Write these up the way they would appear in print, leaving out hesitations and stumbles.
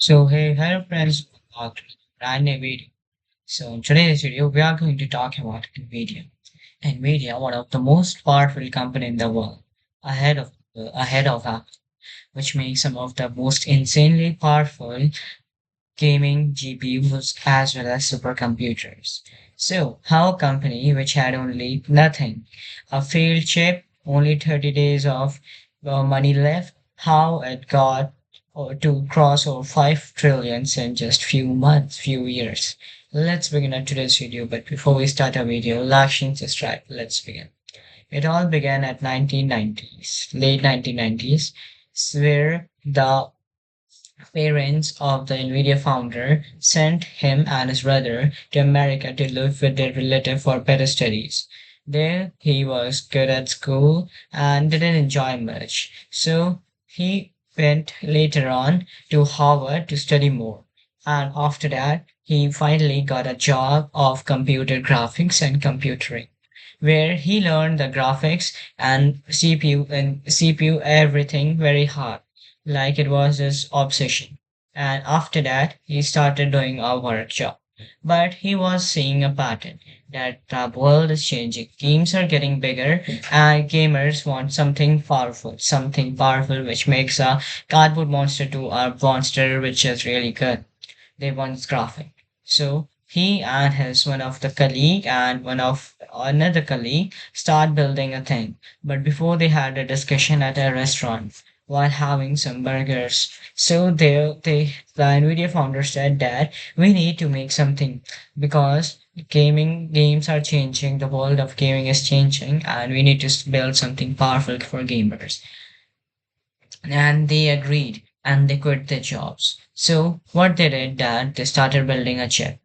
So hey, hello friends, welcome to a brand new video. So in today's video, we are going to talk about Nvidia. Nvidia, one of the most powerful company in the world, ahead of Apple, which makes some of the most insanely powerful gaming GPUs as well as supercomputers. So how a company which had only nothing, a failed chip, only 30 days of money left, how it got to cross over 5 trillions in just few months, few years. Let's begin our today's video, but before we start our video, like, and subscribe. Let's begin. It all began at 1990s, late 1990s, where the parents of the Nvidia founder sent him and his brother to America to live with their relative for better studies. There he was good at school and didn't enjoy much, so he went later on to Harvard to study more. And after that, he finally got a job of computer graphics and computing, where he learned the graphics and CPU everything very hard, like it was his obsession. And after that, he started doing a work job. But he was seeing a pattern that the world is changing. Games are getting bigger, and gamers want something powerful which makes a cardboard monster to a monster which is really good. They want graphic. So he and his one of the colleague and one of another colleague start building a thing. But before they had a discussion at a restaurant while having some burgers. So the Nvidia founder said that we need to make something because gaming games are changing, the world of gaming is changing, and we need to build something powerful for gamers. And they agreed and they quit their jobs. So what they did that they started building a chip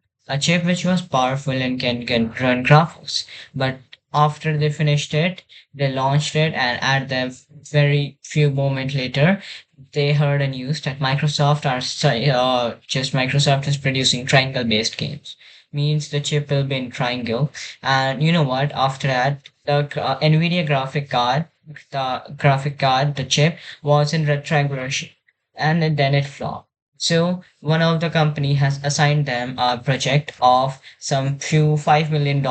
which was powerful and can run graphics. But after they finished it, they launched it, and at the very few moment later, they heard a news that Microsoft is producing triangle based games. Means the chip will be in triangle, and you know what? After that, the Nvidia graphic card, the chip was in rectangular shape, and then it flopped. So one of the company has assigned them a project of some few $5 million,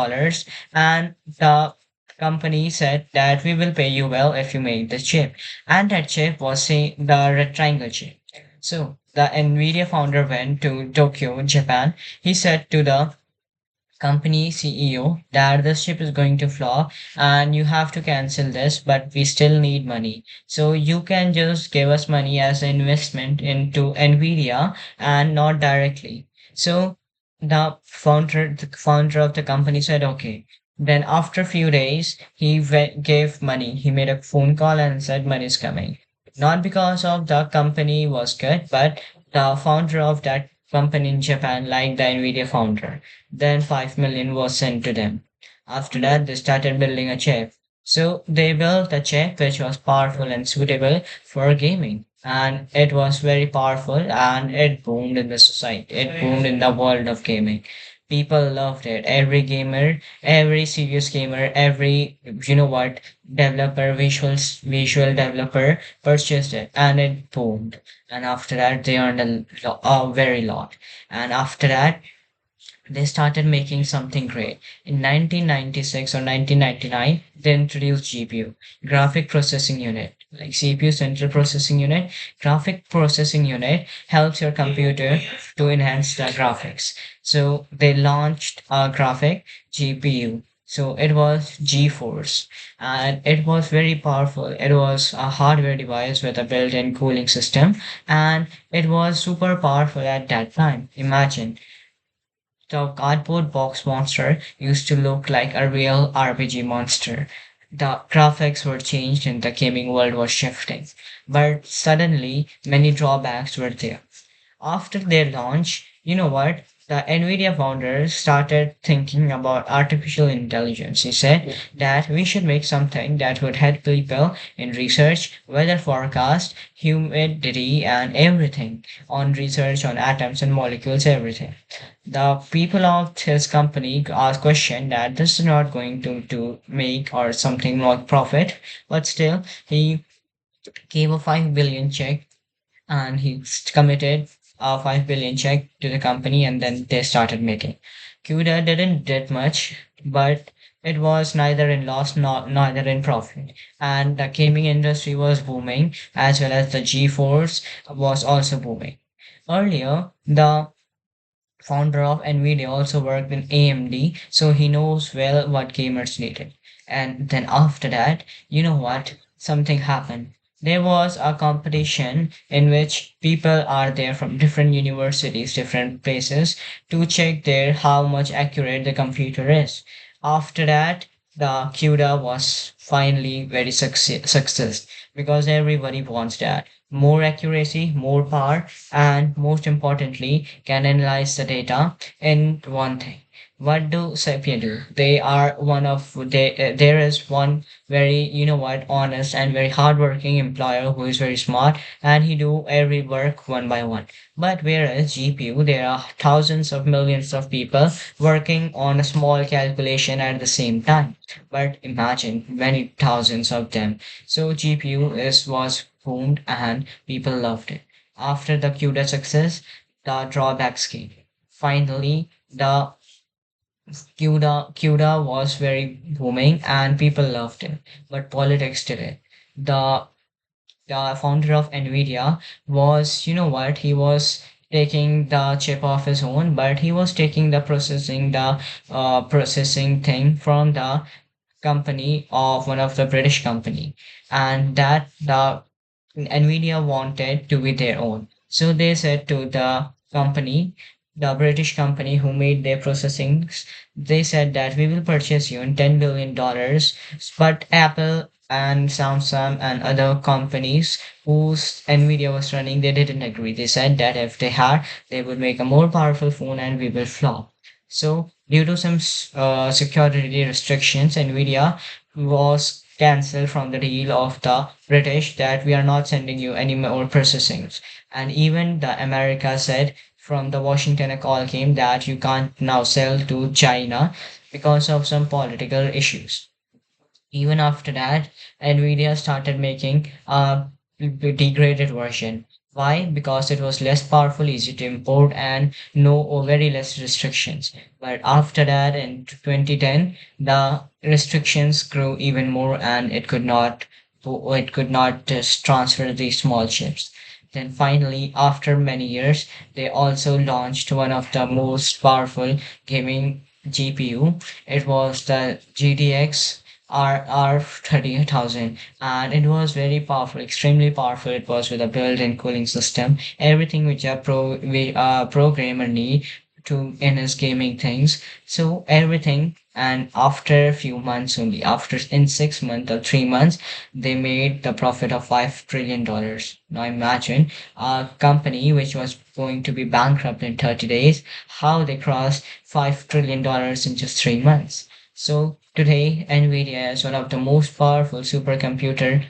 and the company said that we will pay you well if you make the chip. And that chip was say the rectangle chip. So the Nvidia founder went to Tokyo, Japan. He said to the company CEO that the ship is going to flop and you have to cancel this, but we still need money. So you can just give us money as an investment into Nvidia and not directly. So the founder of the company said, okay. Then after a few days, he gave money. He made a phone call and said money is coming. Not because of the company was good, but the founder of that company in Japan liked the Nvidia founder. Then 5 million was sent to them. After that, they started building a chip. So they built a chip which was powerful and suitable for gaming. And it was very powerful and it boomed in the society. It boomed in the world of gaming. People loved it. Every gamer, every serious gamer, every, you know what, visual developer purchased it and it boomed. And after that, they earned a very lot. And after that, they started making something great. In 1996 or 1999, they introduced GPU, Graphic Processing Unit. Like CPU, Central Processing Unit, Graphic Processing Unit helps your computer to enhance the graphics. So they launched a graphic GPU. So it was GeForce and it was very powerful. It was a hardware device with a built-in cooling system and it was super powerful at that time. Imagine the cardboard box monster used to look like a real RPG monster. The graphics were changed and the gaming world was shifting. But suddenly, many drawbacks were there. After their launch, you know what? The Nvidia founders started thinking about artificial intelligence. He said that we should make something that would help people in research, weather forecast, humidity, and everything on research on atoms and molecules, everything. The people of his company asked question that this is not going to make or something like profit, but still he gave a 5 billion check and he committed a 5 billion check to the company, and then they started making. CUDA didn't did much, but it was neither in loss nor neither in profit. And the gaming industry was booming, as well as the G-Force was also booming. Earlier, the founder of Nvidia also worked in AMD, so he knows well what gamers needed. And then after that, you know what? Something happened. There was a competition in which people are there from different universities, different places to check there how much accurate the computer is. After that, the CUDA was finally very success because everybody wants that. More accuracy, more power, and most importantly, can analyze the data in one thing. What do Sapien do? They are one of there is one very honest and very hardworking employer who is very smart and he do every work one by one. But whereas GPU, there are thousands of millions of people working on a small calculation at the same time. But imagine many thousands of them. So GPU is was boomed and people loved it. After the CUDA success, the drawbacks came. Finally, the CUDA was very booming and people loved it, but politics did it. The the founder of Nvidia was, you know what, he was taking the chip of his own, but he was taking the processing thing from the company of one of the British company, and that the Nvidia wanted to be their own. So they said to the company, the British company who made their processing, they said that we will purchase you in $10 billion. But Apple and Samsung and other companies whose Nvidia was running, they didn't agree. They said that if they had, they would make a more powerful phone and we will flop. So due to some security restrictions, Nvidia was cancelled from the deal of the British that we are not sending you any more processing. And even the America said from the Washington a call came that you can't now sell to China because of some political issues. Even after that, Nvidia started making a degraded version. Why? Because it was less powerful, easy to import, and no or very less restrictions. But after that, in 2010, the restrictions grew even more, and it could not just transfer these small chips. Then finally, after many years, they also launched one of the most powerful gaming GPU. It was the GTX R30,000, and it was very powerful, extremely powerful. It was with a built-in cooling system, everything which a programmer need to in his gaming things. So everything, and after a few months only, after in 6 months or 3 months, they made the profit of $5 trillion. Now imagine a company which was going to be bankrupt in 30 days, how they crossed $5 trillion in just 3 months. So today, Nvidia is one of the most powerful supercomputer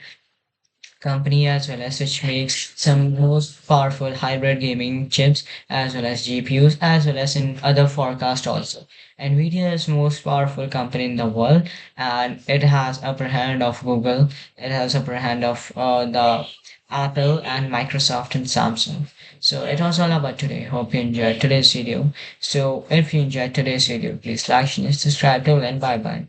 company as well as which makes some most powerful hybrid gaming chips as well as GPUs as well as in other forecast also. Nvidia is most powerful company in the world and it has upper hand of Google, it has upper hand of the Apple and Microsoft and Samsung. So it was all about today. Hope you enjoyed today's video. So if you enjoyed today's video, please like, share, subscribe, till then bye bye.